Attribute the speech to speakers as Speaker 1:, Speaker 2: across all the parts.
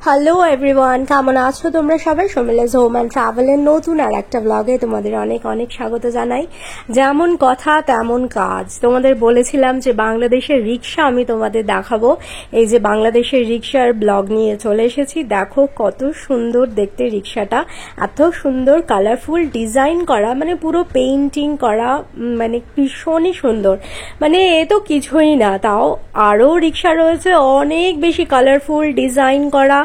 Speaker 1: Hello everyone, কেমন আছো তোমরা সবাই? শর্মিলাস হোম অ্যান্ড ট্রাভেলের নতুন আর একটা ব্লগে তোমাদের অনেক অনেক স্বাগত জানাই। যেমন কথা তেমন কাজ। তোমাদের বলেছিলাম যে বাংলাদেশের রিক্সা আমি তোমাদের দেখাবো। এই যে বাংলাদেশের রিক্সার ব্লগ নিয়ে চলে এসেছি। দেখো কত সুন্দর দেখতে রিক্সাটা, এত সুন্দর কালারফুল ডিজাইন করা, মানে পুরো পেইন্টিং করা, মানে ভীষণই সুন্দর। মানে এ তো কিছুই না, তাও আরও রিক্সা রয়েছে অনেক বেশি কালারফুল ডিজাইন করা,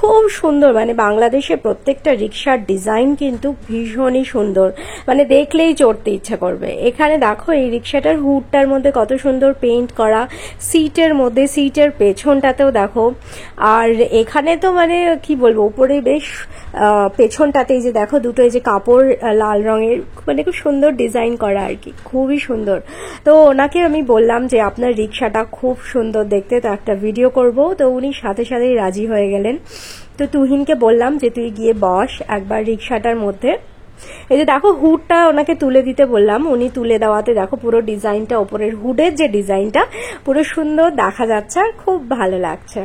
Speaker 1: খুব সুন্দর। মানে বাংলাদেশের প্রত্যেকটা রিক্সার ডিজাইন কিন্তু ভীষণই সুন্দর, মানে দেখলেই চড়তে ইচ্ছা করবে। এখানে দেখো এই রিক্সাটার হুডটার মধ্যে কত সুন্দর পেইন্ট করা, সিটের মধ্যে, সিটের পেছনটাতেও দেখো। আর এখানে তো মানে কি বলবো, উপরে বেশ পেছনটাতে এই যে দেখো দুটো এই যে কাপড় লাল রঙের, মানে খুব সুন্দর ডিজাইন করা আর কি, খুবই সুন্দর। তো ওনাকে আমি বললাম যে আপনার রিক্সাটা খুব সুন্দর দেখতে, তো একটা ভিডিও করব। তো উনি সাথে সাথেই রাজি হয়ে গেলেন। তো তুহিনকে বললাম যে তুই গিয়ে বস একবার রিক্সাটার মধ্যে। এই যে দেখো হুডটা ওনাকে তুলে দিতে বললাম, উনি তুলে দেওয়াতে দেখো পুরো ডিজাইনটা, ওপরের হুডের যে ডিজাইনটা পুরো সুন্দর দেখা যাচ্ছে আর খুব ভালো লাগছে।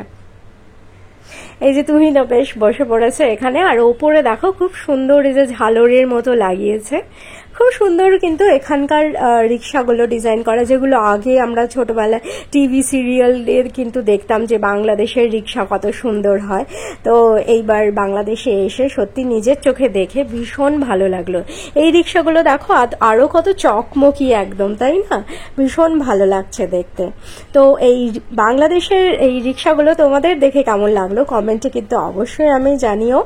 Speaker 1: এই যে তুহিন বেশ বসে পড়েছে এখানে, আর ওপরে দেখো খুব সুন্দর এই যে ঝালরের মতো লাগিয়েছে, খুব সুন্দর। কিন্তু এখানকার রিক্সাগুলো ডিজাইন করা, যেগুলো আগে আমরা ছোটবেলায় টিভি সিরিয়ালের কিন্তু দেখতাম যে বাংলাদেশের রিক্সা কত সুন্দর হয়। তো এইবার বাংলাদেশে এসে সত্যি নিজের চোখে দেখে ভীষণ ভালো লাগলো। এই রিক্সাগুলো দেখো আরো কত চকমকি একদম, তাই না? ভীষণ ভালো লাগছে দেখতে। তো এই বাংলাদেশের এই রিক্সাগুলো তোমাদের দেখে কেমন লাগলো কমেন্টে কিন্তু অবশ্যই আমি জানিও।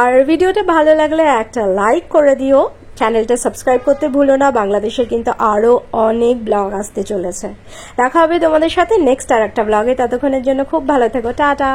Speaker 1: আর ভিডিওটা ভালো লাগলে একটা লাইক করে দিও, চ্যানেলটা সাবস্ক্রাইব করতে ভুলো না। বাংলাদেশের কিন্তু আরো অনেক ব্লগ আসতে চলেছে। দেখা হবে তোমাদের সাথে নেক্সট আর একটা ব্লগে। ততক্ষণের জন্য খুব ভালো থেকো, টাটা।